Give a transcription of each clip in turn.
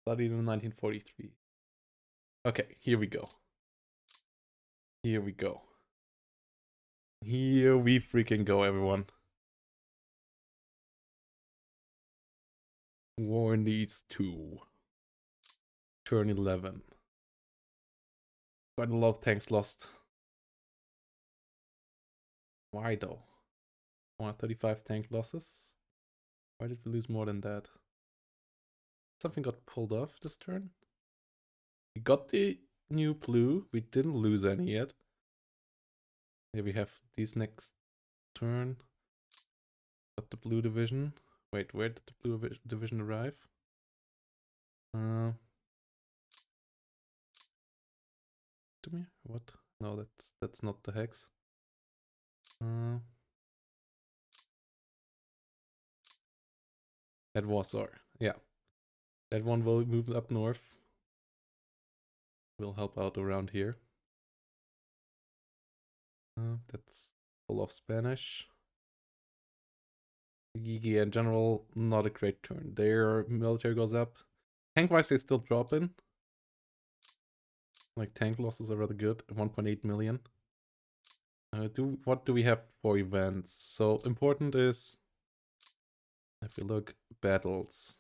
Studied in 1943. Okay, here we go. Here we go. Here we freaking go, everyone. War in the East 2. Turn 11. Quite a lot of tanks lost. Why though? 135 tank losses? Why did we lose more than that? Something got pulled off this turn? We got the new blue. We didn't lose any yet. Here we have these next turn. Got the blue division. Wait, where did the blue division arrive? To me? What? No, that's not the hex. That was our, yeah. That one will move up north. Will help out around here. That's full of Spanish. Gigi in general, not a great turn. Their military goes up. Tank-wise, they still drop in. Like, tank losses are rather good. 1.8 million. What do we have for events? So, important is, if you look, battles.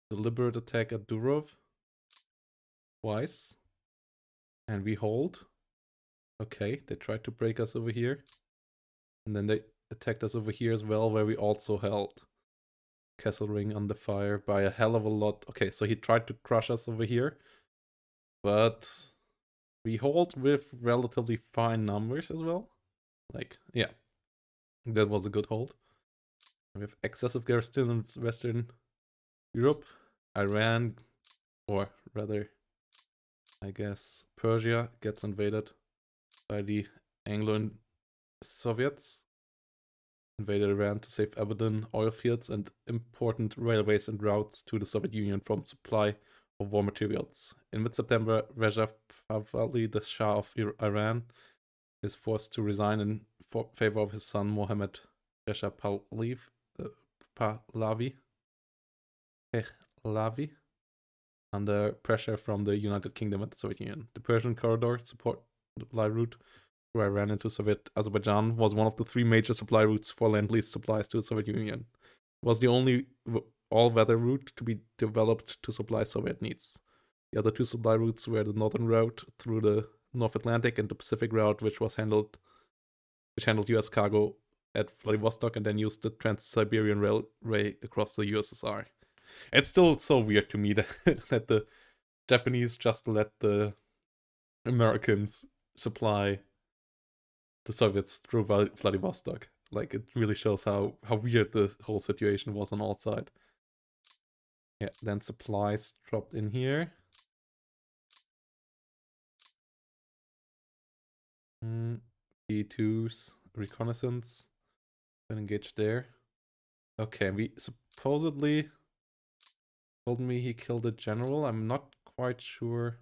Deliberate attack at Durov. Twice. And we hold. Okay, they tried to break us over here. And then they attacked us over here as well, where we also held. Castle Ring under fire by a hell of a lot. Okay, so he tried to crush us over here. But we hold with relatively fine numbers as well. Like, yeah. That was a good hold. We have excessive garrison in Western Europe. Iran, or rather, I guess, Persia gets invaded by the Anglo Soviets. Invaded Iran to save Abadan oil fields and important railways and routes to the Soviet Union from supply of war materials. In mid-September, Reza Pahlavi, the Shah of Iran, is forced to resign in favor of his son Mohammed Reza Pahlavi under pressure from the United Kingdom and the Soviet Union. The Persian corridor supply route through Iran into Soviet Azerbaijan was one of the three major supply routes for Lend-Lease supplies to the Soviet Union. It was the only all-weather route to be developed to supply Soviet needs. The other two supply routes were the northern route through the North Atlantic and the Pacific route, which handled U.S. cargo at Vladivostok and then used the Trans-Siberian Railway across the USSR. It's still so weird to me that, that the Japanese just let the Americans supply the Soviets through Vladivostok. Like, it really shows how weird the whole situation was on all sides. Yeah, then supplies dropped in here. B2's reconnaissance. Been engaged there. Okay, we supposedly told me he killed a general. I'm not quite sure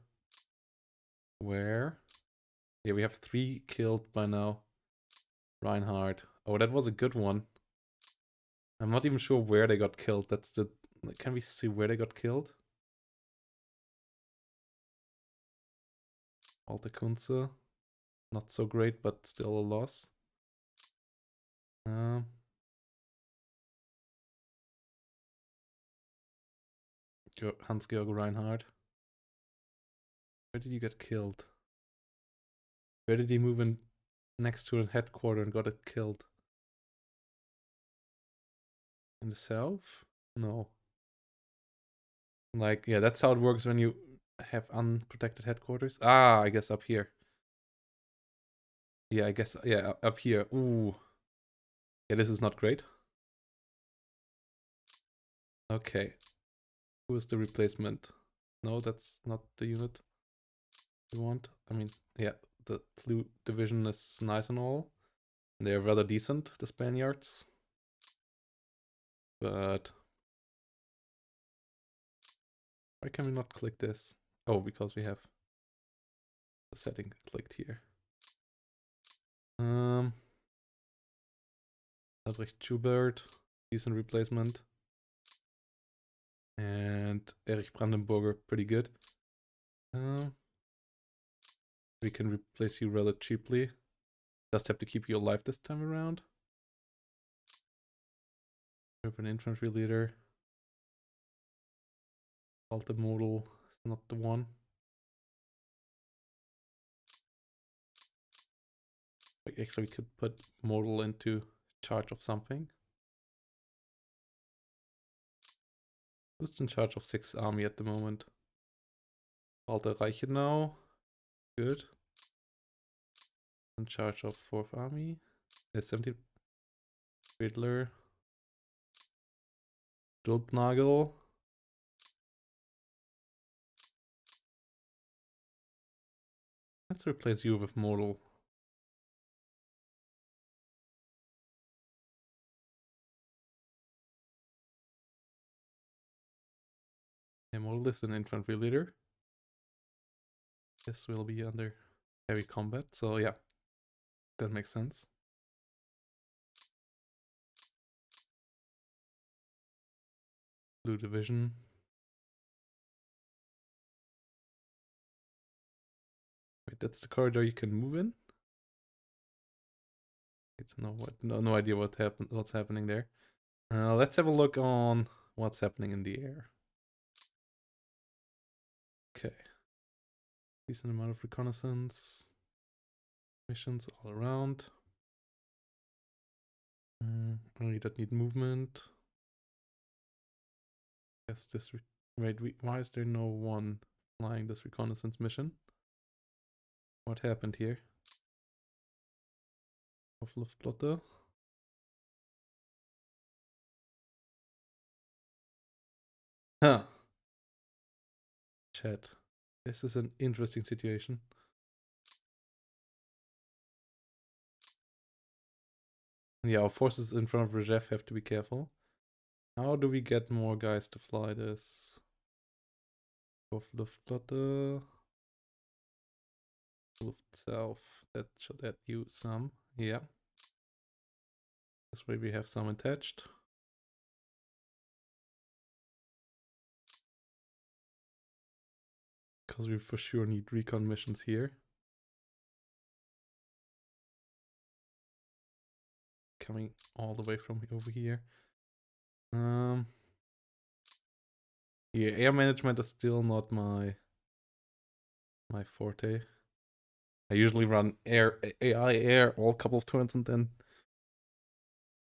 where. Yeah, we have 3 killed by now. Reinhardt. Oh, that was a good one. I'm not even sure where they got killed. That's the... Can we see where they got killed? Alte Kunze. Not so great, but still a loss. Hans-Georg Reinhardt. Where did he get killed? Where did he move in next to a headquarters and got it killed? In the south? No. Like, yeah, that's how it works when you have unprotected headquarters. Ah, I guess up here. Yeah, I guess, yeah, up here. Ooh. Yeah, this is not great. Okay. Who is the replacement? No, that's not the unit we want. I mean, yeah, the blue division is nice and all. They're rather decent, the Spaniards. But why can we not click this? Oh, because we have the setting clicked here. Albrecht Schubert, decent replacement. And Erich Brandenburger, pretty good. We can replace you rather cheaply. Just have to keep you alive this time around. We have an infantry leader. Alta modal is not the one. Like actually we could put modal into charge of something. Who's in charge of 6th army at the moment? Alta Reichenau. Good. In charge of 4th army. There's 17. Riddler. Dulpnagel. Let's replace you with modal. Yeah, modal is an infantry leader. This will be under heavy combat, so yeah, that makes sense. Blue division. Wait, that's the corridor you can move in? I don't know what, no idea what's happening there. Let's have a look on what's happening in the air. Okay. Decent amount of reconnaissance. Missions all around. We don't need movement. Yes, this. Wait, why is there no one flying this reconnaissance mission? What happened here? Of Luftflotte. Huh. Chat. This is an interesting situation. Yeah, our forces in front of Rzev have to be careful. How do we get more guys to fly this? Of Luftflotte. Luftsouth. That should add you some. Yeah. This way we have some attached. Because we for sure need recon missions here. Coming all the way from over here. Yeah, air management is still not my forte. I usually run AI air all couple of turns and then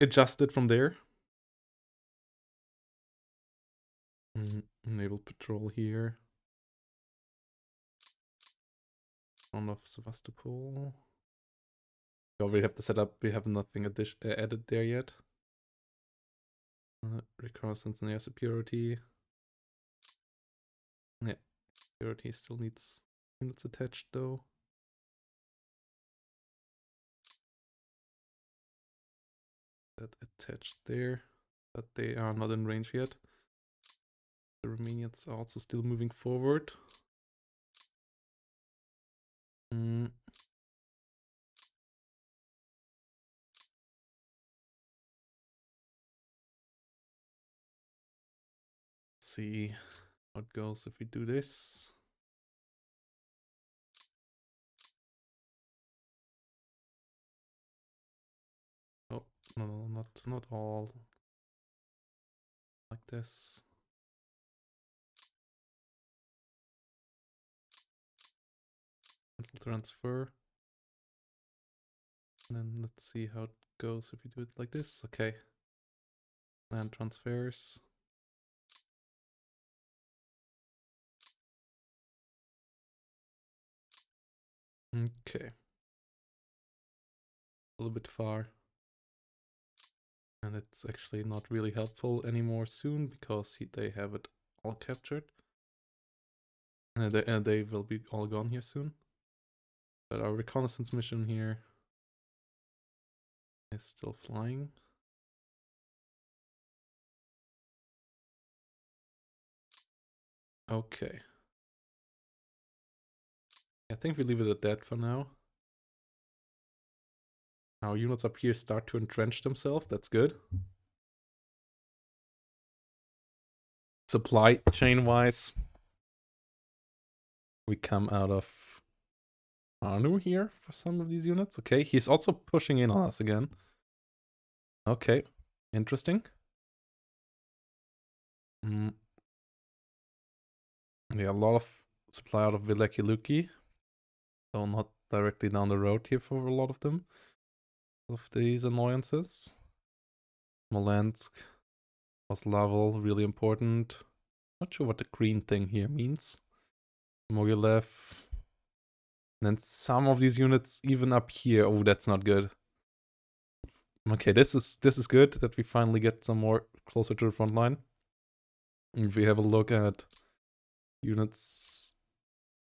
adjust it from there. Naval patrol here. Front of Sevastopol. We already have the setup. We have nothing added there yet. Reconnaissance and air superiority. Yeah, superiority still needs units attached though. That attached there, but they are not in range yet. The Romanians are also still moving forward. Let's see how it goes if we do this. Oh, no, not all like this. Cancel transfer. And then let's see how it goes if we do it like this. Okay. Land transfers. Okay. A little bit far. And it's actually not really helpful anymore soon because they have it all captured. And they will be all gone here soon. But our reconnaissance mission here is still flying. Okay. I think we leave it at that for now. Our units up here start to entrench themselves. That's good. supply chain wise, we come out of Anu here for some of these units. Okay, he's also pushing in on us again. Okay, interesting. Yeah, a lot of supply out of Vilekiluki. So not directly down the road here for a lot of them. Of these annoyances. Smolensk was level, really important. Not sure what the green thing here means. Mogilev. And then some of these units even up here. Oh, that's not good. Okay, this is good that we finally get some more closer to the front line. If we have a look at units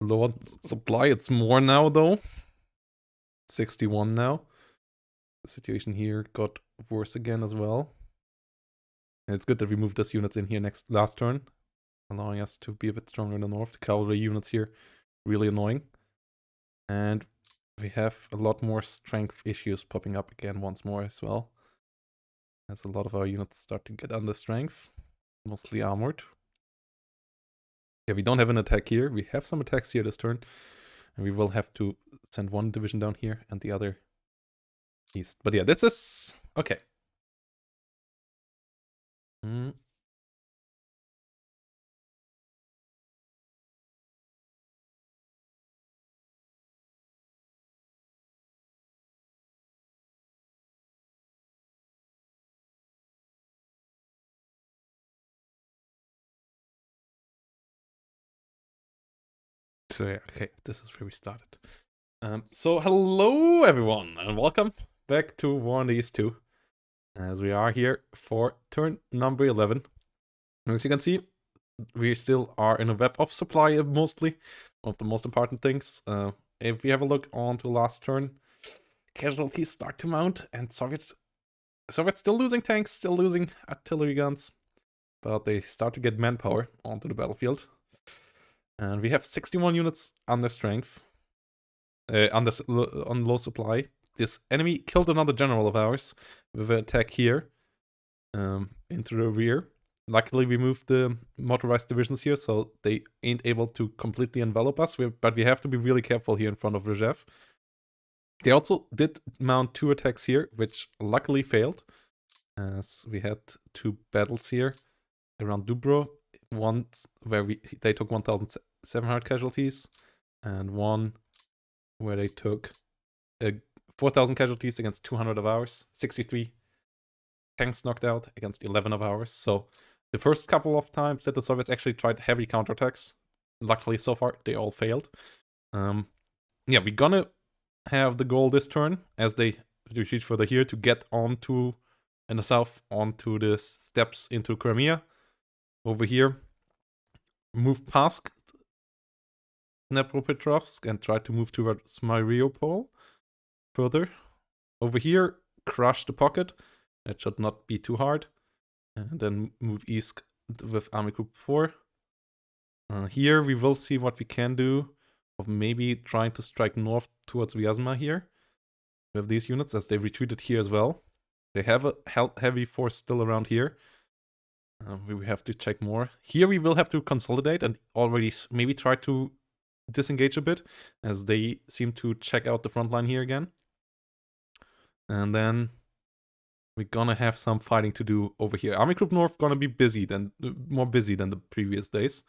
low on supply, it's more now though. 61 now. The situation here got worse again as well. And it's good that we moved those units in here last turn, allowing us to be a bit stronger in the north. The cavalry units here, really annoying. And we have a lot more strength issues popping up again once more as well. As a lot of our units start to get under strength, mostly armored. Yeah, we don't have an attack here. We have some attacks here this turn. And we will have to send one division down here and the other east. But yeah, this is... okay. So yeah, okay, this is where we started. So hello everyone, and welcome back to War on the East 2. As we are here for turn number 11. And as you can see, we still are in a web of supply mostly. One of the most important things. If we have a look on to last turn, casualties start to mount, and Soviets still losing tanks, still losing artillery guns. But they start to get manpower onto the battlefield. And we have 61 units under strength. On low supply. This enemy killed another general of ours with an attack here into the rear. Luckily, we moved the motorized divisions here, so they ain't able to completely envelop us. But we have to be really careful here in front of Rzhev. They also did mount 2 attacks here, which luckily failed, as we had 2 battles here around Dubro. One where they took 1,700 casualties, and one where they took 4,000 casualties against 200 of ours, 63 tanks knocked out against 11 of ours. So the first couple of times that the Soviets actually tried heavy counterattacks, luckily so far they all failed. Yeah, we're gonna have the goal this turn as they retreat further here to get onto in the south onto the steps into Crimea. Over here, move past Dnepropetrovsk and try to move towards Mariupol further. Over here, crush the pocket. That should not be too hard. And then move east with Army Group 4. Here we will see what we can do of maybe trying to strike north towards Vyazma here with these units, as they retreated here as well. They have a heavy force still around here. We have to check more. Here we will have to consolidate and already maybe try to disengage a bit, as they seem to check out the front line here again. And then we're gonna have some fighting to do over here. Army Group North gonna be more busy than the previous days,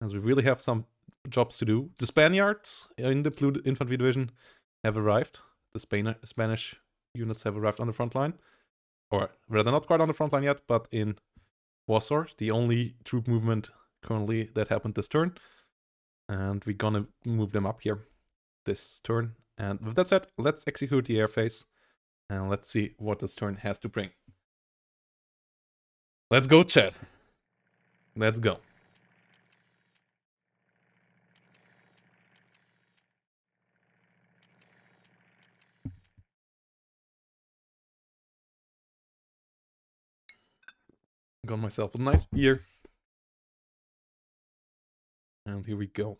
as we really have some jobs to do. The Spaniards in the Blue Infantry Division have arrived. The Spanish units have arrived on the front line. Or rather, not quite on the front line yet, but in Warsaw, the only troop movement currently that happened this turn. And we're gonna move them up here this turn. And with that said, let's execute the air phase. And let's see what this turn has to bring. Let's go, chat. Let's go. Got myself a nice beer. And here we go.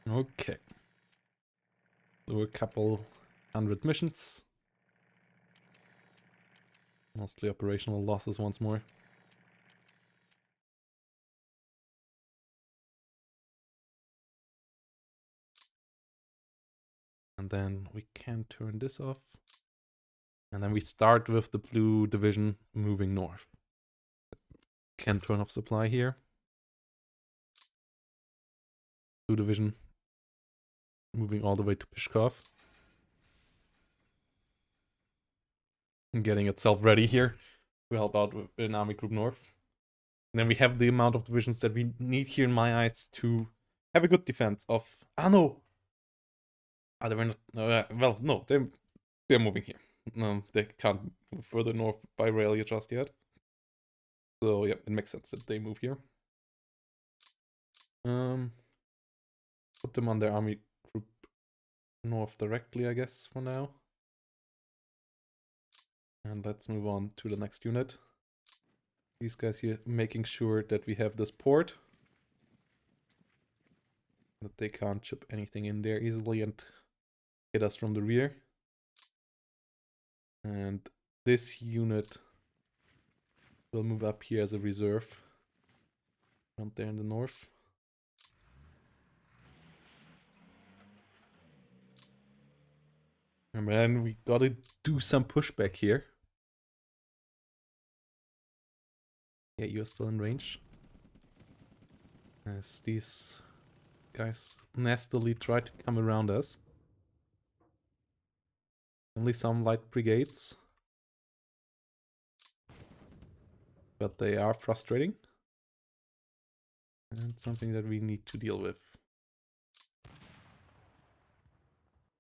Okay. So a couple 100 missions. Mostly operational losses once more. And then we can turn this off. And then we start with the blue division moving north. Can turn off supply here. Blue division moving all the way to Pskov. And getting itself ready here to help out with an army group north. And then we have the amount of divisions that we need here in my eyes to have a good defense of... Ah, no! Ah, they were not... well, no, they're moving here. They can't move further north by rail just yet. So, yeah, it makes sense that they move here. Put them on their army group north directly, I guess, for now. And let's move on to the next unit. These guys here making sure that we have this port. That they can't chip anything in there easily and hit us from the rear. And this unit will move up here as a reserve. Around there in the north. And then we gotta do some pushback here. Yeah, you're still in range. As these guys nastily try to come around us. Only some light brigades. But they are frustrating. And something that we need to deal with.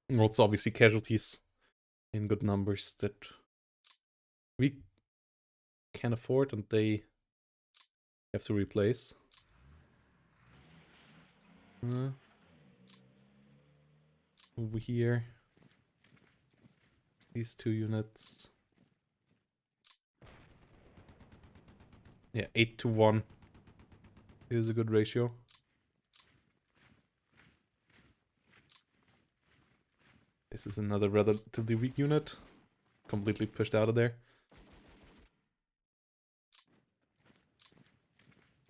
And also obviously casualties in good numbers that we can afford and they have to replace. Over here. These two units. Yeah, 8-1 is a good ratio. This is another relatively weak unit. Completely pushed out of there.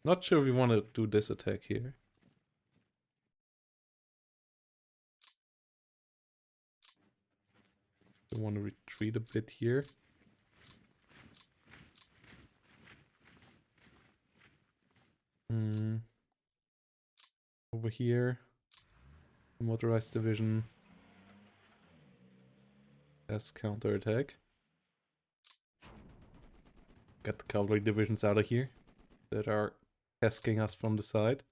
Not sure we want to do this attack here. We want to retreat a bit here. Over here. Motorized division. As counterattack. Get the cavalry divisions out of here that are tasking us from the side.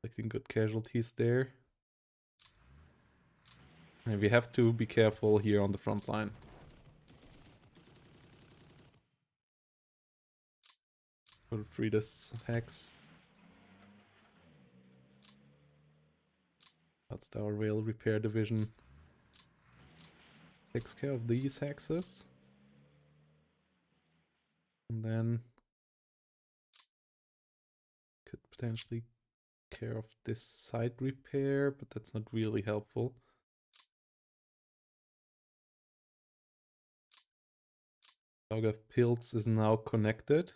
Taking good casualties there. And we have to be careful here on the front line. We'll free this hex. That's our rail repair division. Takes care of these hexes. And then could potentially care of this side repair, but that's not really helpful. Augav Pilz is now connected.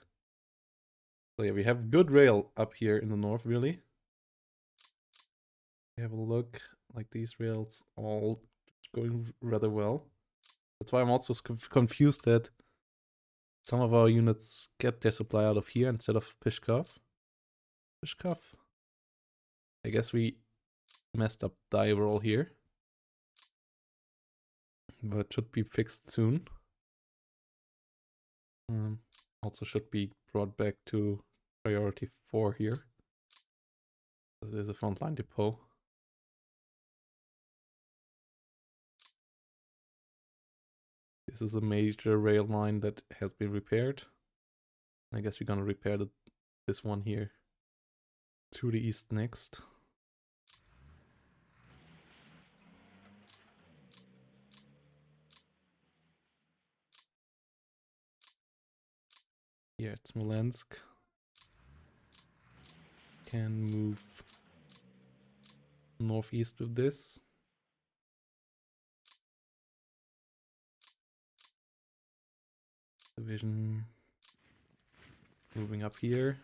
So yeah, we have good rail up here in the north, really. We have a look, like these rails all going rather well. That's why I'm also confused that some of our units get their supply out of here instead of Pskov. Pskov? I guess we messed up die roll here. But should be fixed soon. Also should be brought back to priority 4 here. So there's a frontline depot. This is a major rail line that has been repaired. I guess we're gonna repair this one here to the east next. Here at Smolensk. can move northeast with this. Division moving up here.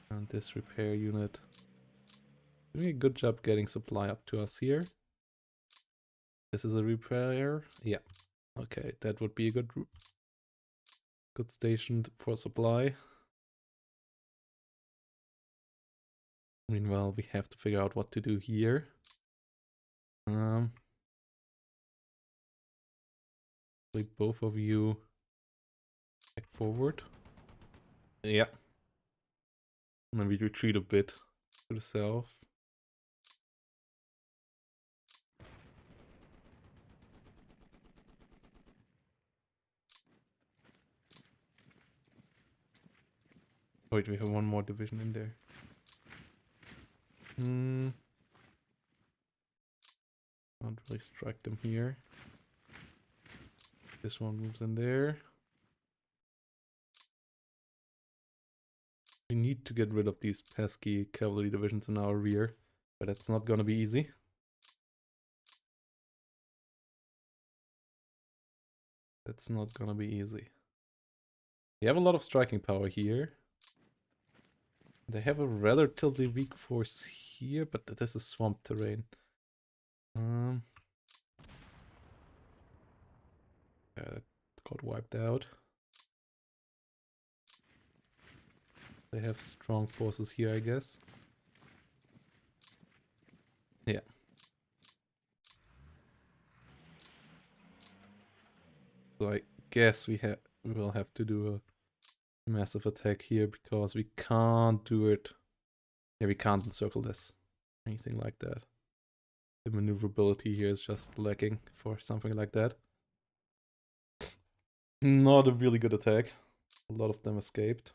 And this repair unit doing a good job getting supply up to us here. This is a repair. Yeah. Okay, that would be a good station for supply. Meanwhile, we have to figure out what to do here. Lead both of you back forward. Yeah. And then we retreat a bit to the south. Wait, we have one more division in there. Can't really strike them here. This one moves in there. We need to get rid of these pesky cavalry divisions in our rear, but it's not gonna be easy. That's not gonna be easy. They have a lot of striking power here. They have a relatively weak force here, but this is swamp terrain. Yeah, that got wiped out. They have strong forces here, I guess. Yeah. So I guess we will have to do a massive attack here because we can't do it. Yeah, we can't encircle this. Anything like that. The maneuverability here is just lacking for something like that. Not a really good attack. A lot of them escaped.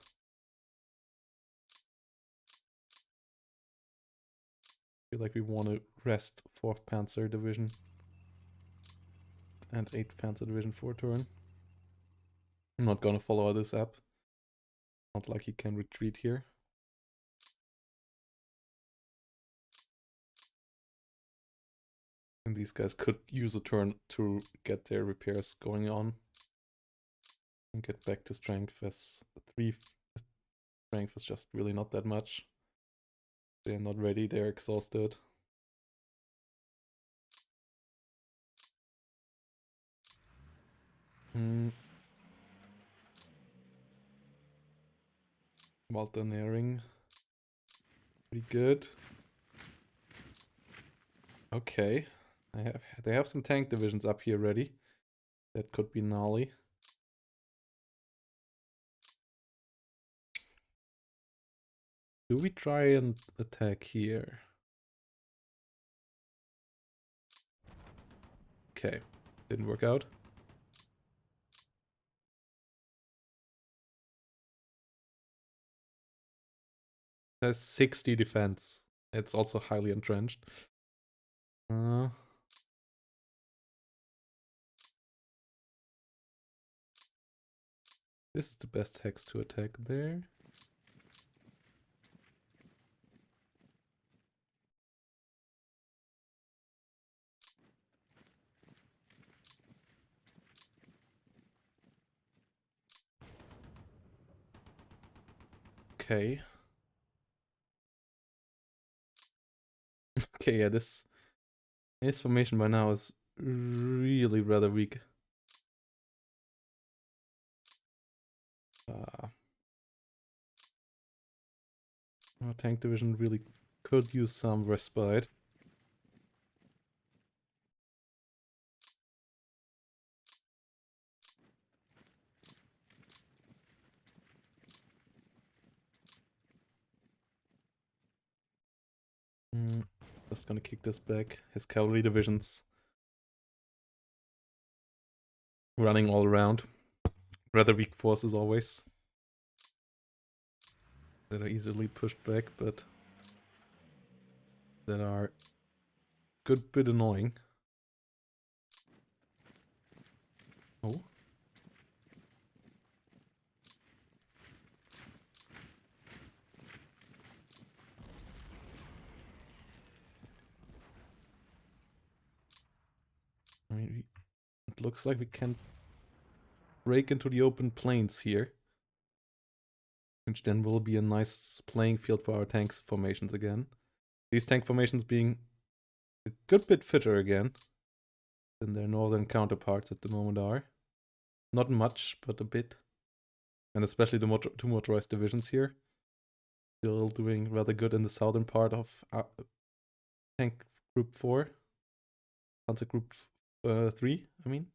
Feel like we want to rest 4th Panzer Division and 8th Panzer Division for a turn. I'm not gonna follow this up. Not like he can retreat here. And these guys could use a turn to get their repairs going on. And get back to strength, as 3 strength is just really not that much. They're not ready, they're exhausted. Mountaineering. Pretty good. Okay. They have some tank divisions up here ready. That could be gnarly. Do we try and attack here? Okay. Didn't work out. Has 60 defense. It's also highly entrenched. This is the best hex to attack there. Okay. Okay, yeah, this formation by now is really rather weak. Our tank division really could use some respite. Just gonna kick this back. His cavalry divisions running all around. Rather weak forces always. That are easily pushed back, but that are good bit annoying. Oh. looks like we can break into the open plains here. Which then will be a nice playing field for our tank formations again. These tank formations being a good bit fitter again than their northern counterparts at the moment are. Not much, but a bit. And especially the two motorized divisions here. Still doing rather good in the southern part of tank group 4. Panzer group 3, I mean.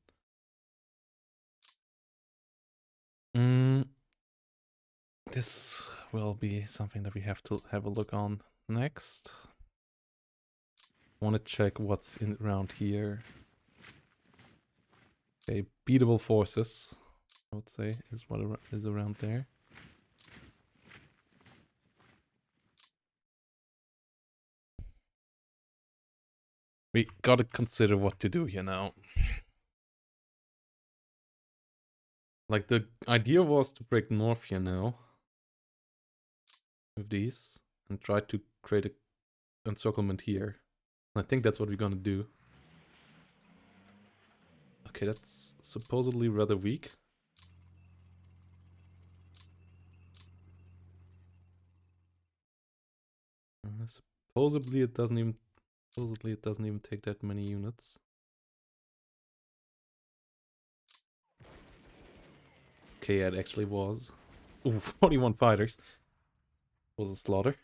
This will be something that we have to have a look on next. Want to check what's in around here. Okay, beatable forces, I would say, is what is around there. We gotta consider what to do here now. Like, the idea was to break north here now. With these. And try to create an encirclement here. And I think that's what we're gonna do. Okay, that's supposedly rather weak. Supposedly it doesn't even take that many units. Okay, yeah, it actually was. Ooh, 41 fighters. Was a slaughter.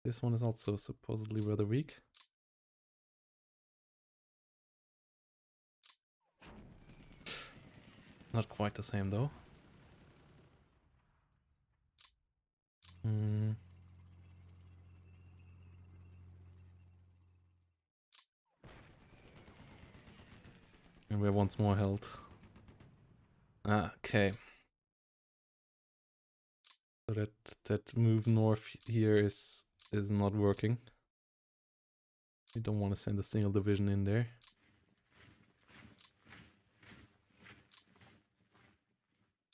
This one is also supposedly rather weak. Not quite the same though. And we're once more held. Okay. So that move north here is not working. We don't want to send a single division in there.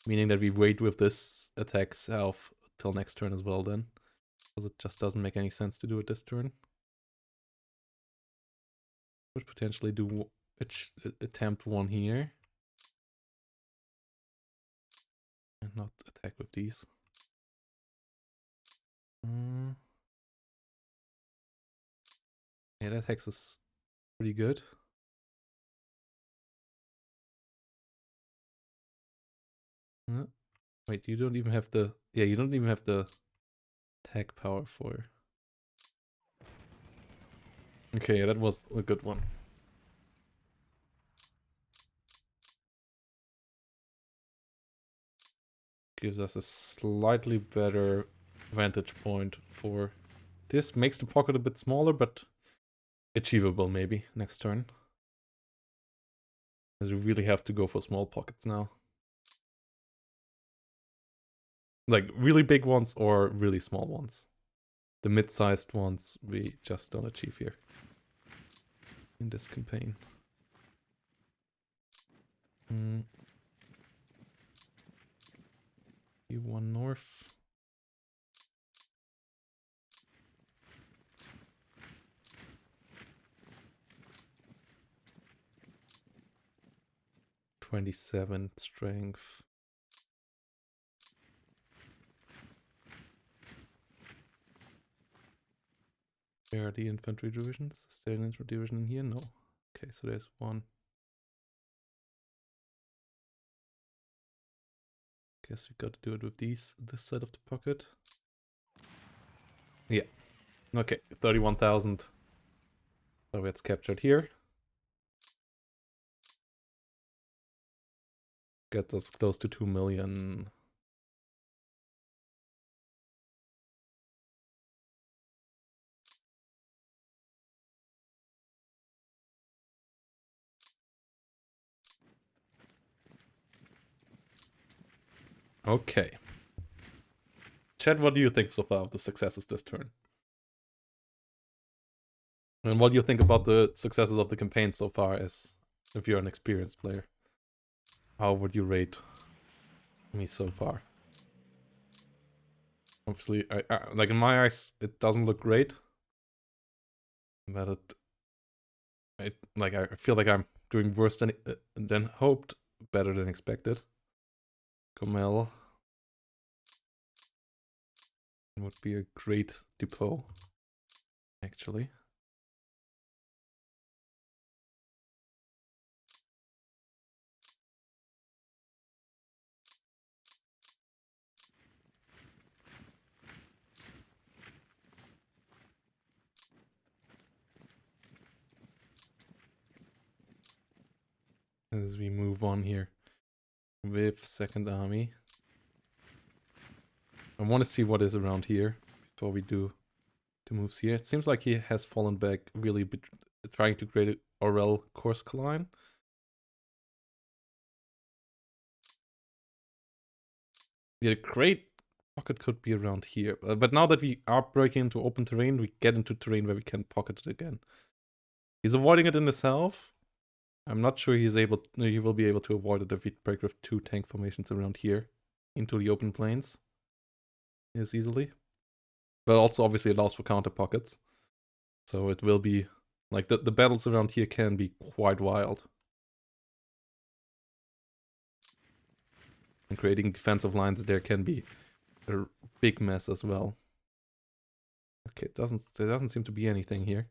Meaning that we wait with this attack south till next turn as well then. Because it just doesn't make any sense to do it this turn. Could potentially do attempt one here. And not attack with these. Yeah, that hex is pretty good. Wait, you don't even have the... Yeah, you don't even have the attack power for... Okay, yeah, that was a good one. Gives us a slightly better vantage point for... This makes the pocket a bit smaller, but achievable maybe next turn. Because we really have to go for small pockets now. Like, really big ones or really small ones. The mid-sized ones we just don't achieve here. In this campaign. E1 north. .27 strength. Where are the infantry divisions? Is there an infantry division in here? No. Okay, so there's one. Guess we gotta do it with this side of the pocket. Yeah. Okay, 31,000 Soviets captured here. Gets us close to 2 million. Okay. Chad, what do you think so far of the successes this turn? And what do you think about the successes of the campaign so far, as if you're an experienced player? How would you rate me so far? Obviously, like in my eyes, it doesn't look great. But I feel like I'm doing worse than hoped, better than expected. Gomel would be a great depot, actually. As we move on here with Second Army. I want to see what is around here before we do the moves here. It seems like he has fallen back, really trying to create a Orel Kursk line. Yeah, the great pocket could be around here. But now that we are breaking into open terrain, we get into terrain where we can pocket it again. He's avoiding it in the south. I'm not sure he will be able to avoid it if we break with 2 tank formations around here into the open plains as easily. But also obviously allows for counter pockets. So it will be like the battles around here can be quite wild. And creating defensive lines there can be a big mess as well. Okay, there doesn't seem to be anything here.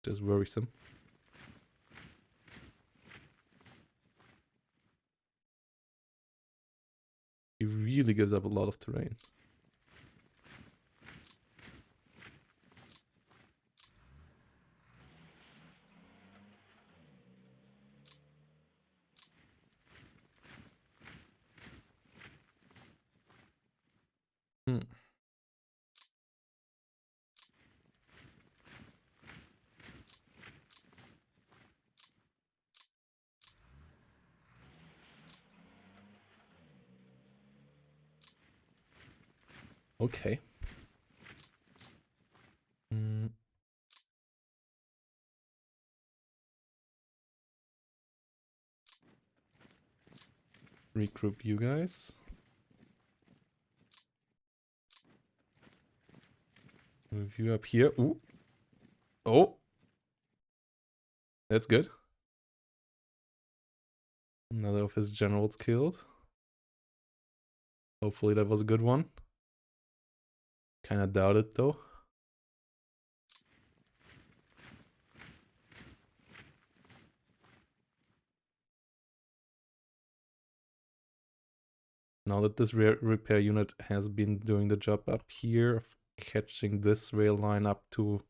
Just worrisome. He really gives up a lot of terrain. Hmm. Okay. Regroup you guys. Move you up here. Ooh. Oh. That's good. Another of his generals killed. Hopefully that was a good one. Kinda doubt it though. Now that this repair unit has been doing the job up here of catching this rail line up to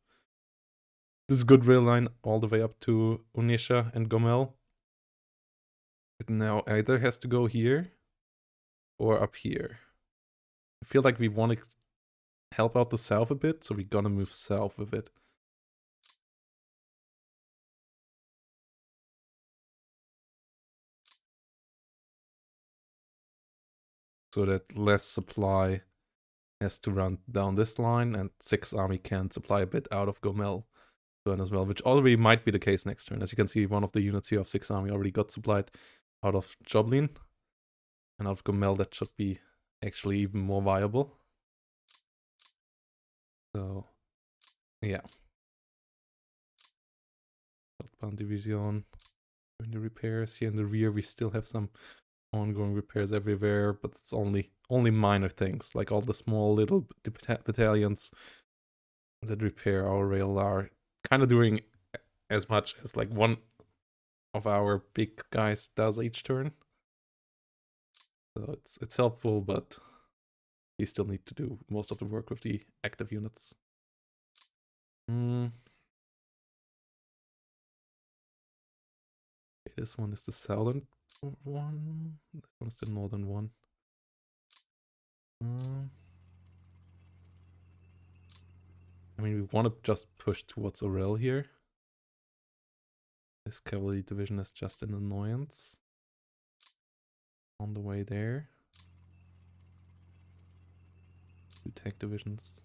this good rail line all the way up to Unisha and Gomel, it now either has to go here or up here. I feel like we want to help out the south a bit, so we're gonna move south with it. So that less supply has to run down this line, and 6th Army can supply a bit out of Gomel turn as well, which already might be the case next turn. As you can see, one of the units here of 6th Army already got supplied out of Joblin. And out of Gomel, that should be actually even more viable. So, yeah. Southbound Division doing the repairs. Here in the rear, we still have some ongoing repairs everywhere, but it's only minor things, like all the small little battalions that repair our rail are kind of doing as much as like one of our big guys does each turn. So it's helpful, but we still need to do most of the work with the active units. Okay, this one is the southern one. This one's the northern one. I mean, we want to just push towards Orel here. This cavalry division is just an annoyance. On the way there. 2 tank divisions.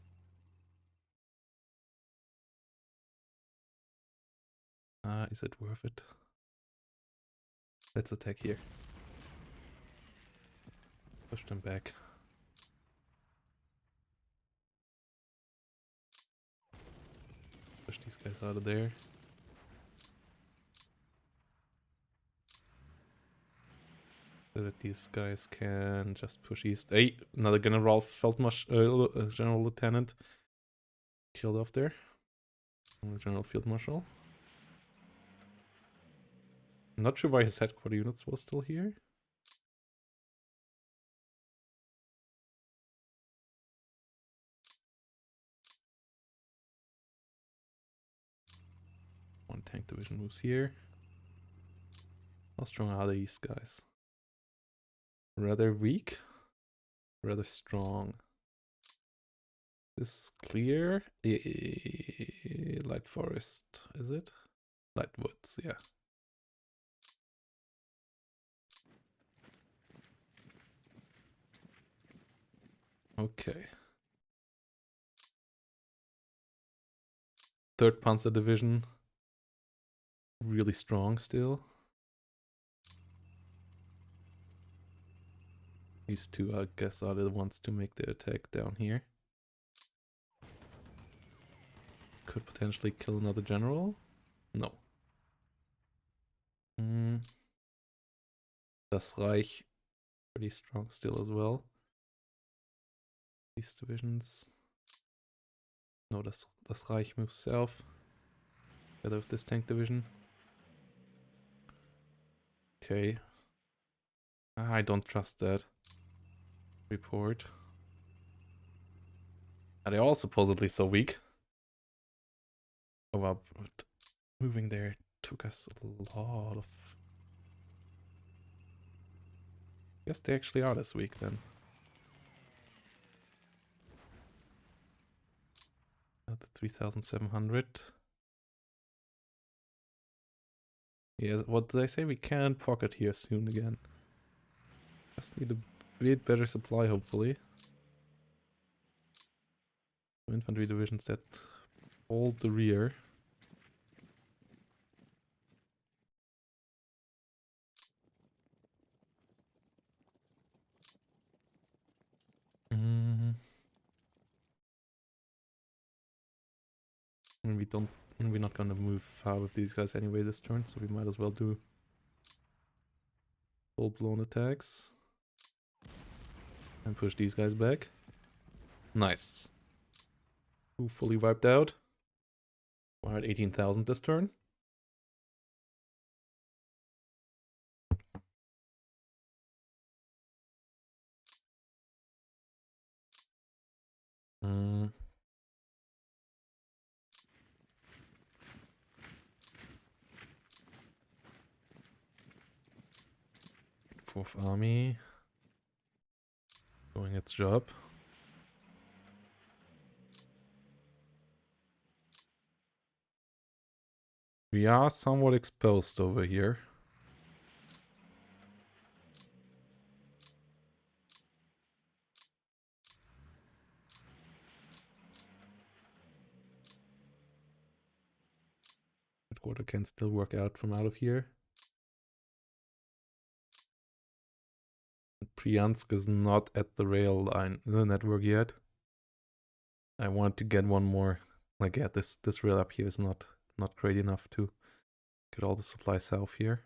Is it worth it? Let's attack here. Push them back. Push these guys out of there. So that these guys can just push east. Hey, another General General Lieutenant killed off there. General Field Marshal. I'm not sure why his headquarter units was still here. One tank division moves here. How strong are these guys? Rather weak, rather strong. This clear. Light forest, is it? Light woods, yeah. Okay. 3rd Panzer Division. Really strong still. These two, I guess, are the ones to make the attack down here. Could potentially kill another general. No. Das Reich, pretty strong still as well. These divisions. No, das Reich moves south. Together with this tank division. Okay. I don't trust that. Report. Are they all supposedly so weak? Oh well, but moving there took us a lot of... Guess they actually are this weak then. Another 3,700. Yes, what did I say? We can pocket here soon again. Just need a bit better supply, hopefully. Infantry divisions that hold the rear. And we're not gonna move far with these guys anyway this turn, so we might as well do full-blown attacks. And push these guys back. Nice. Who fully wiped out? We're at 18,000 this turn. Fourth Army doing its job. We are somewhat exposed over here. Headquarter can still work out from out of here. Bryansk is not at the rail line, the network yet. I want to get one more. Like, yeah, this rail up here is not great enough to get all the supplies south here.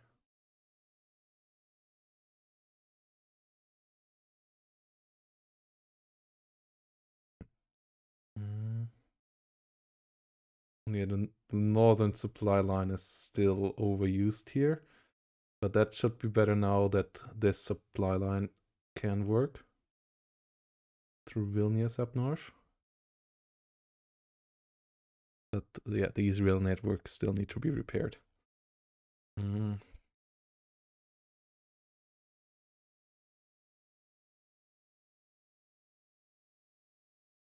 Yeah, the northern supply line is still overused here, but that should be better now that this supply line can work through Vilnius up north. But yeah, these rail networks still need to be repaired.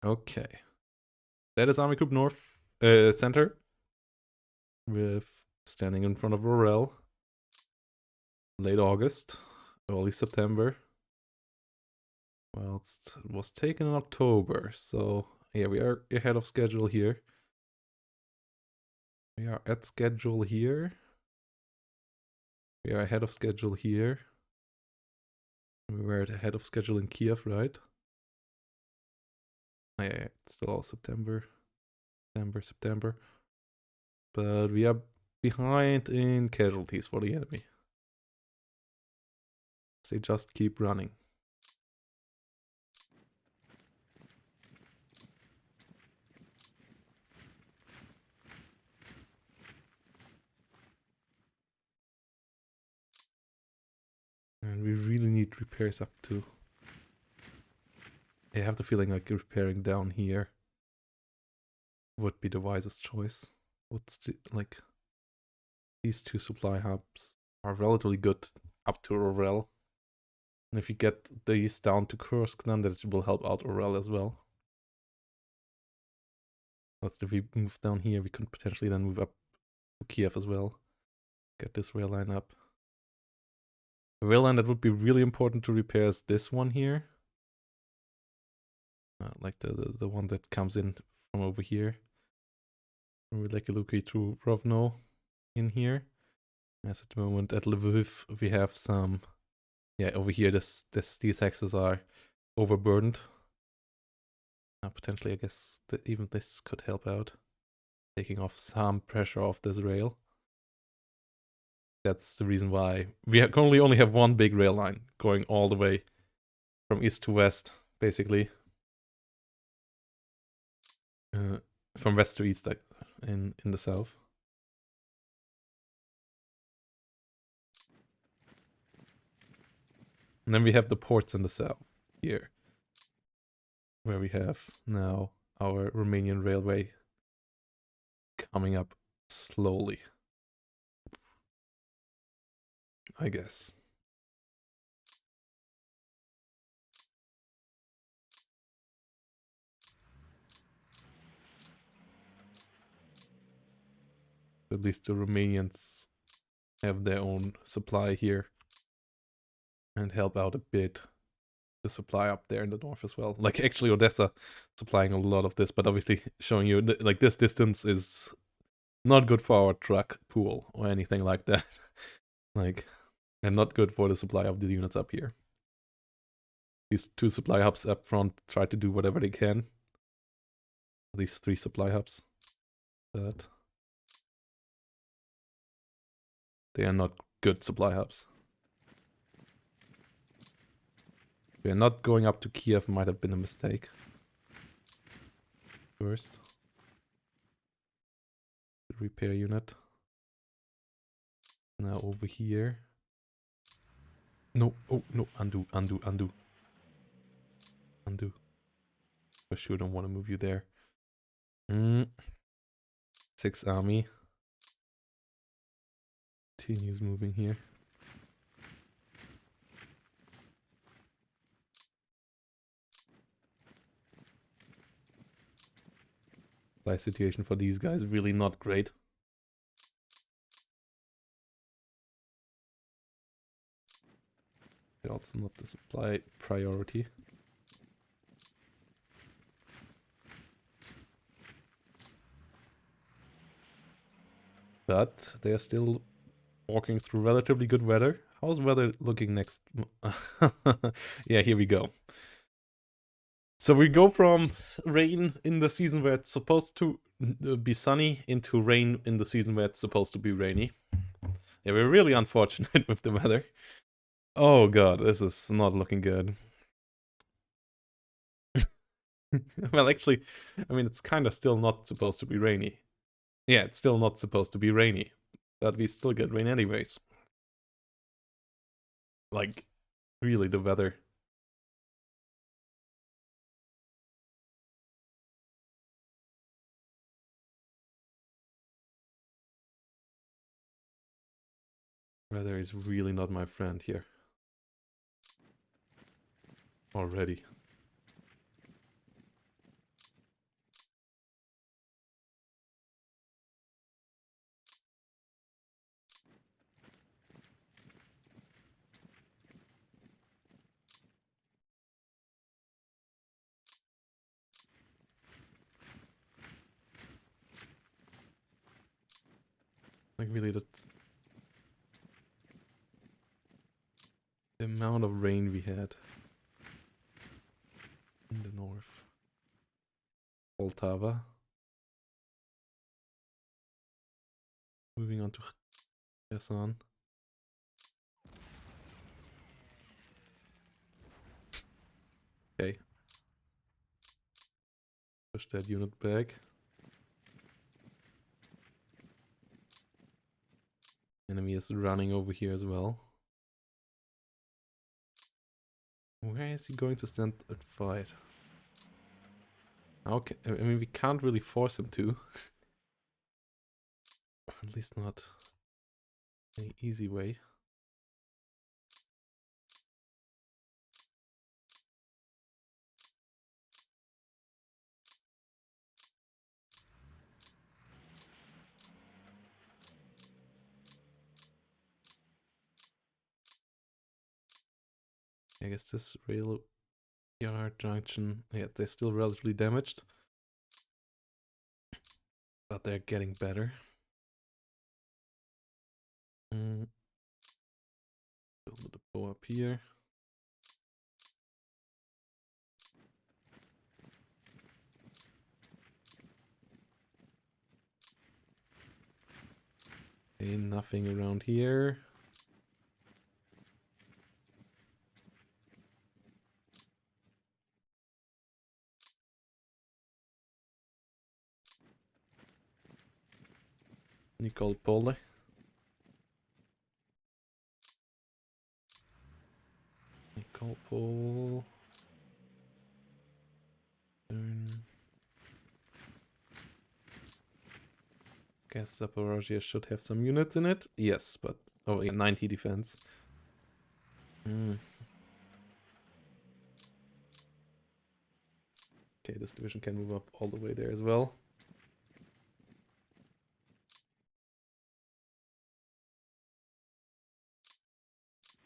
Okay. That is Army Group North Center. With standing in front of Orel. Late August, early September. Well, it was taken in October, so yeah, we are ahead of schedule here. We are at schedule here. We are ahead of schedule here. We were ahead of schedule in Kiev, right? Oh, yeah, it's still all September. September. But we are behind in casualties for the enemy. They just keep running. And we really need repairs up to... I have the feeling like repairing down here would be the wisest choice. What's the, like... These two supply hubs are relatively good up to Orel. And if you get these down to Kursk, then that will help out Orel as well. That's if we move down here, we could potentially then move up to Kiev as well. Get this rail line up. The rail line that would be really important to repair is this one here. Like the one that comes in from over here. From Veliky to Rovno in here. As at the moment at Lviv we have some... Yeah, over here these axes are overburdened. Potentially I guess that even this could help out. Taking off some pressure off this rail. That's the reason why we currently only have one big rail line going all the way from east to west, basically. From west to east, like in the south. And then we have the ports in the south here, where we have now our Romanian railway coming up slowly, I guess. At least the Romanians have their own supply here and help out a bit the supply up there in the north as well. Like actually Odessa supplying a lot of this, but obviously showing you like this distance is not good for our truck pool or anything like that. Like, and not good for the supply of the units up here. These two supply hubs up front try to do whatever they can. These three supply hubs. But they are not good supply hubs. We are not going up to Kiev, might have been a mistake. First. The repair unit. Now over here. No, oh no, undo. For sure don't want to move you there. 6 army. Continues moving here. Supply situation for these guys really not great. They're also not the supply priority. But they are still walking through relatively good weather. How's weather looking next? Yeah, here we go. So we go from rain in the season where it's supposed to be sunny into rain in the season where it's supposed to be rainy. Yeah, we're really unfortunate with the weather. Oh god, this is not looking good. Well, actually, I mean, it's kind of still not supposed to be rainy. Yeah, it's still not supposed to be rainy. But we still get rain anyways. Like, really, the weather. Weather is really not my friend here. Already. Like, really, that's... The amount of rain we had. In the north. Poltava. Moving on to Kherson. Okay. Push that unit back. Enemy is running over here as well. Where is he going to stand and fight? Okay, I mean, we can't really force him to. At least not an easy way. I guess this rail yard junction, yeah, they're still relatively damaged. But they're getting better. Build a depot up here. Okay, nothing around here. Nicole Pole. Nicole Pole. Guess Zaporozhye should have some units in it. Yes, but oh, yeah, 90 defense. Okay, this division can move up all the way there as well.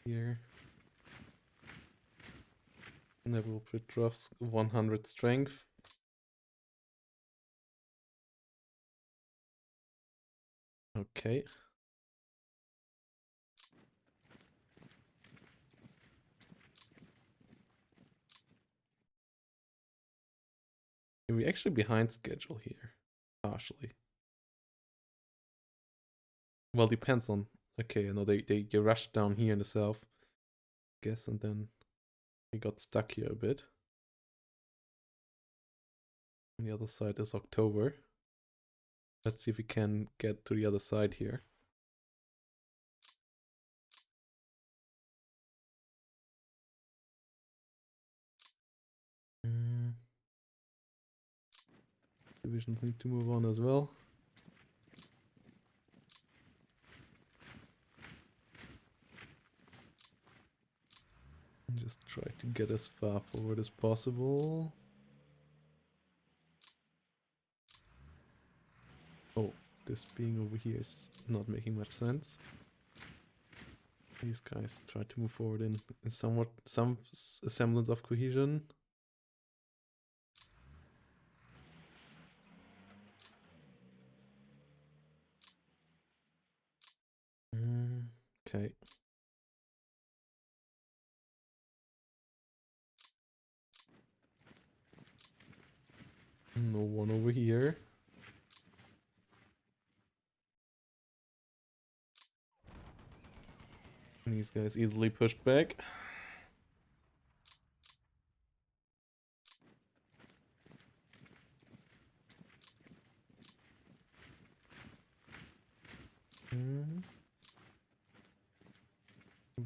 Here. Neville Petrovsk, 100 strength. Okay. We're actually behind schedule here. Partially. Well, depends on... Okay, I know they rushed down here in the south. Guess, and then we got stuck here a bit. On the other side is October. Let's see if we can get to the other side here. Divisions need to move on as well. And just try to get as far forward as possible. Oh, this being over here is not making much sense. These guys try to move forward in some semblance of cohesion. Okay. No one over here. These guys easily pushed back.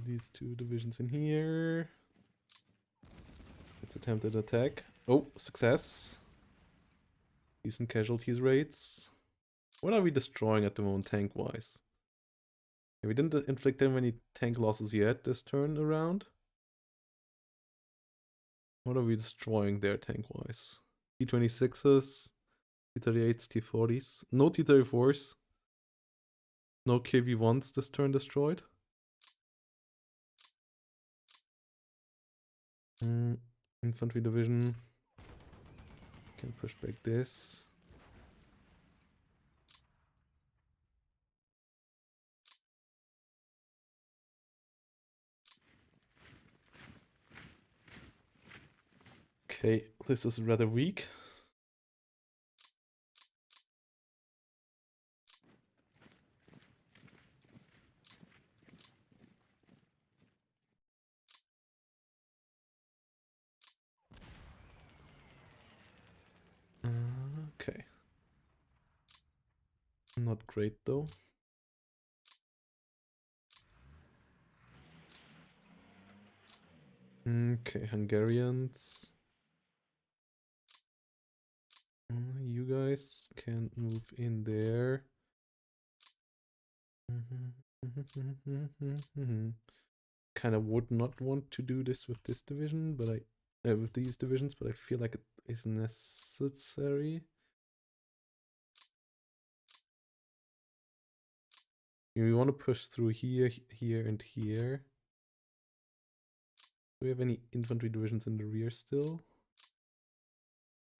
These two divisions in here. Let's attempted attack. Oh, success. Decent casualties rates. What are we destroying at the moment tank-wise? Yeah, we didn't inflict that many tank losses yet this turn around. What are we destroying there tank-wise? T-26s, T-38s, T-40s. No T-34s. No KV-1s this turn destroyed. Infantry division. Can push back this. Okay, this is rather weak. Not great though. Okay, Hungarians. You guys can move in there. Kind of would not want to do this with this division, but with these divisions, but I feel like it is necessary. We want to push through here, here, and here. Do we have any infantry divisions in the rear still?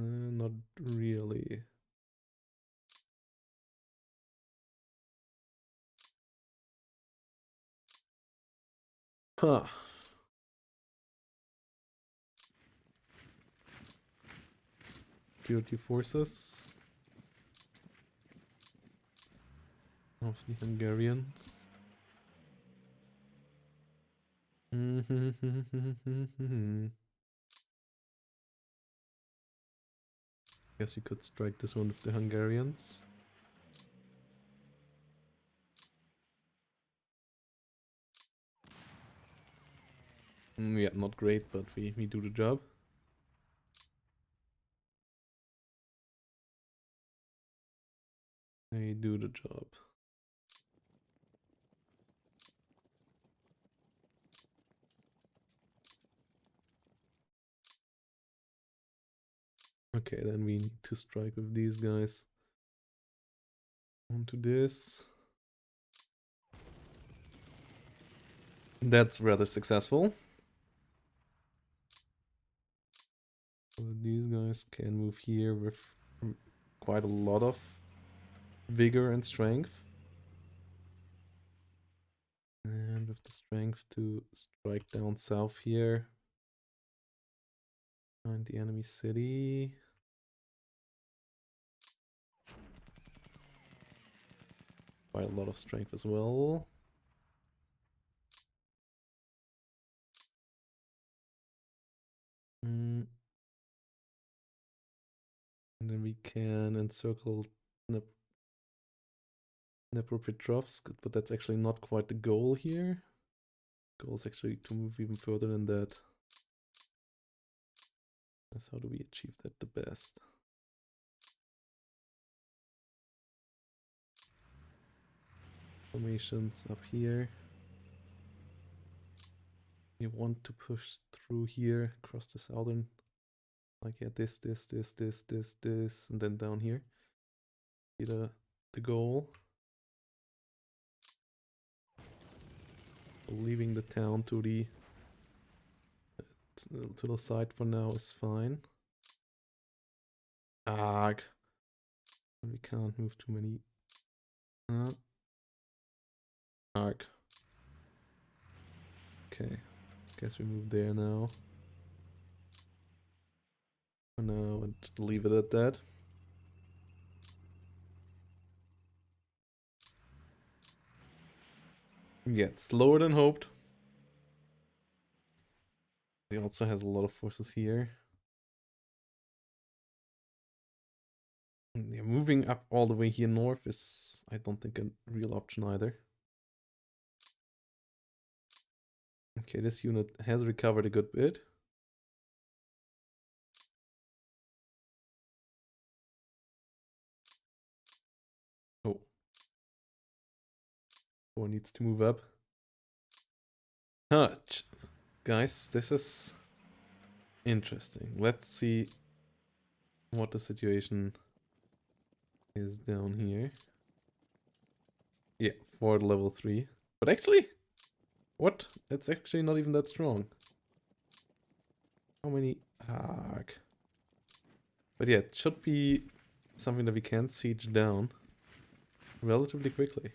Not really. Huh. Security forces of the Hungarians. Guess you could strike this one with the Hungarians. Yeah, not great, but we do the job. They do the job. Okay, then we need to strike with these guys. Onto this. That's rather successful. So these guys can move here with quite a lot of vigor and strength. And with the strength to strike down south here. Find the enemy city. Quite a lot of strength as well. And then we can encircle Dnepropetrovsk, but that's actually not quite the goal here. Goal is actually to move even further than that. That's how do we achieve that the best. Formations up here. We want to push through here across the southern, like yeah, this, and then down here. Be the goal. Leaving the town to the side for now is fine. Arg. We can't move too many. Arg. Okay. Guess we move there now. For now, and leave it at that. Yeah, it's slower than hoped. He also has a lot of forces here. Yeah, moving up all the way here north is, I don't think, a real option either. Okay, this unit has recovered a good bit. Oh. One needs to move up. Huh. Guys, this is interesting. Let's see what the situation is down here. Yeah, for level 3. But actually, what? It's actually not even that strong. How many? Arg. But yeah, it should be something that we can siege down relatively quickly.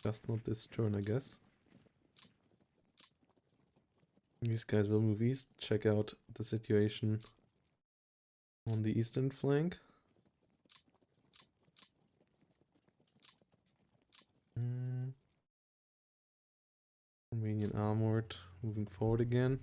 Just not this turn, I guess. These guys will move east, check out the situation on the eastern flank. Romanian armored, moving forward again.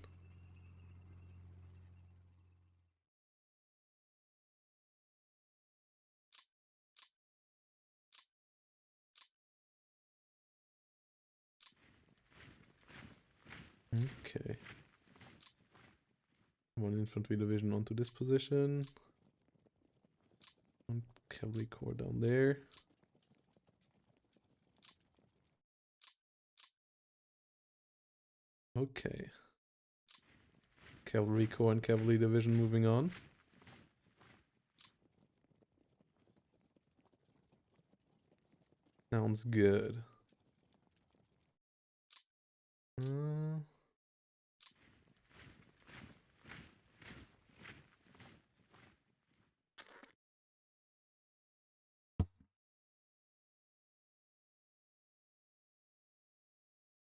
Okay. One infantry division onto this position. One cavalry corps down there. Okay. Cavalry corps and cavalry division moving on. Sounds good.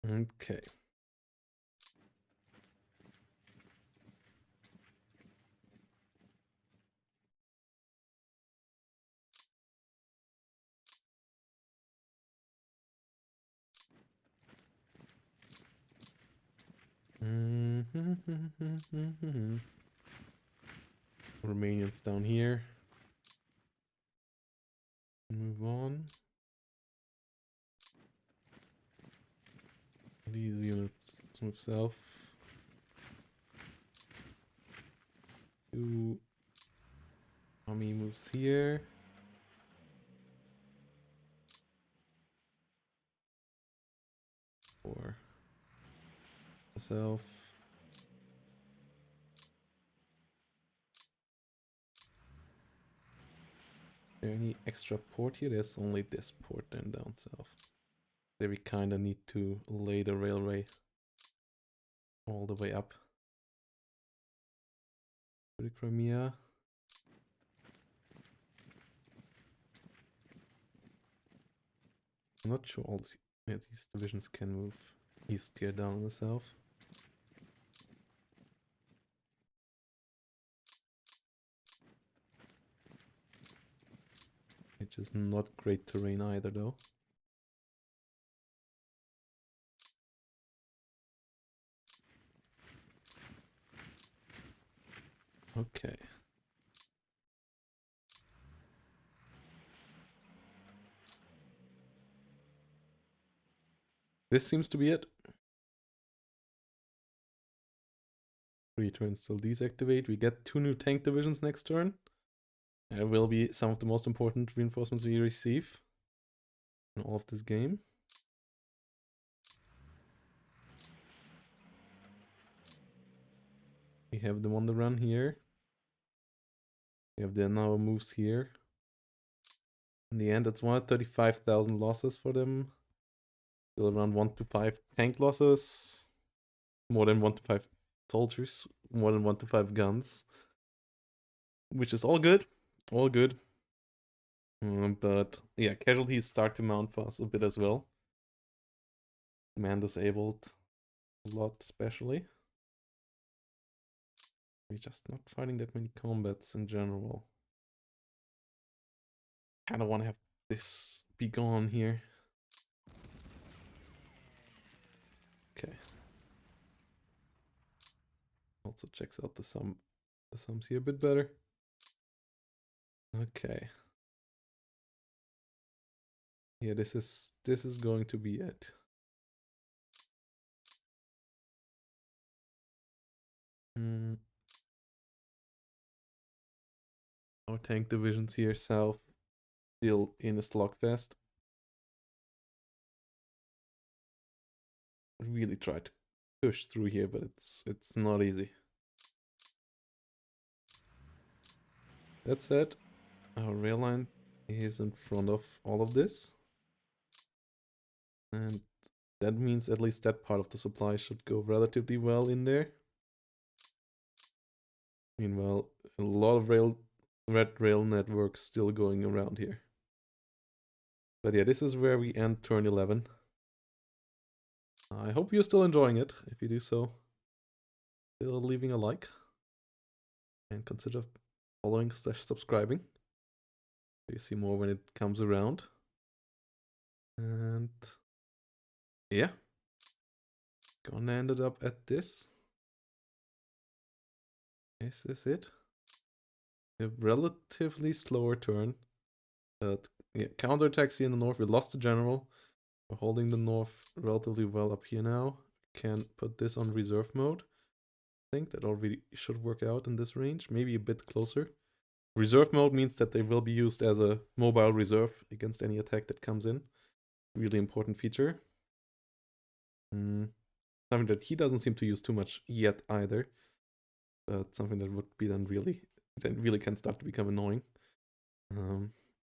Okay. Romanians down here. Move on. These units move south. Two army moves here. For myself. Is there any extra port here? There's only this port then down south. There we kinda need to lay the railway all the way up to the Crimea. I'm not sure all these divisions can move east here down in the south. Which is not great terrain either though. Okay. This seems to be it. Free turn still deactivate. We get 2 new tank divisions next turn. It will be some of the most important reinforcements we receive in all of this game. We have them on the run here. We have the now moves here. In the end, it's 135,000 losses for them. Still around 1 to 5 tank losses. More than 1 to 5 soldiers. More than 1 to 5 guns. Which is all good. All good. But yeah, casualties start to mount for us a bit as well. Man disabled a lot, especially. We're just not fighting that many combats in general. Kinda wanna have this be gone here. Okay. Also checks out the sums here a bit better. Okay. Yeah, this is going to be it. Our tank divisions here south still in a slugfest. Really try to push through here, but it's not easy. That said, our rail line is in front of all of this. And that means at least that part of the supply should go relatively well in there. Meanwhile, a lot of red rail networks still going around here. But yeah, this is where we end turn 11. I hope you're still enjoying it. If you do so, still leaving a like. And consider following / subscribing. So you see more when it comes around. And yeah. Gonna end it up at this. Is this it? A relatively slower turn. But yeah, counterattacks here in the north. We lost the general. We're holding the north relatively well up here now. can put this on reserve mode. I think that already should work out in this range, maybe a bit closer. Reserve mode means that they will be used as a mobile reserve against any attack that comes in. Really important feature. Something that he doesn't seem to use too much yet either. But something that would be then really can start to become annoying.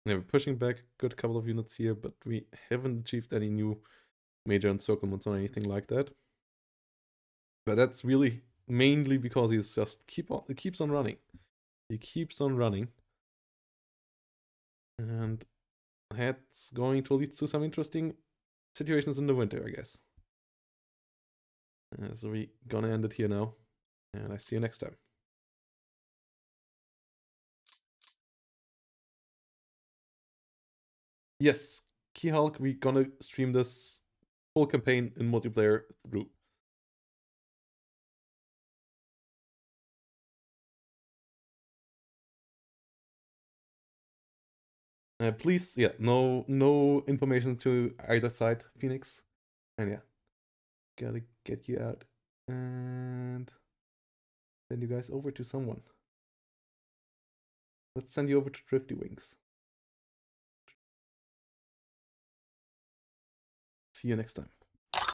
Yeah, we're pushing back a good couple of units here, but we haven't achieved any new major encirclements or anything like that. But that's really mainly because he's just keeps on running. He keeps on running. And that's going to lead to some interesting situations in the winter, I guess. So we're gonna end it here now. And I see you next time. Yes, Key Hulk, we're gonna stream this full campaign in multiplayer through. Please, yeah, no information to either side, Phoenix. And yeah, gotta get you out and send you guys over to someone. Let's send you over to Drifty Wings. See you next time.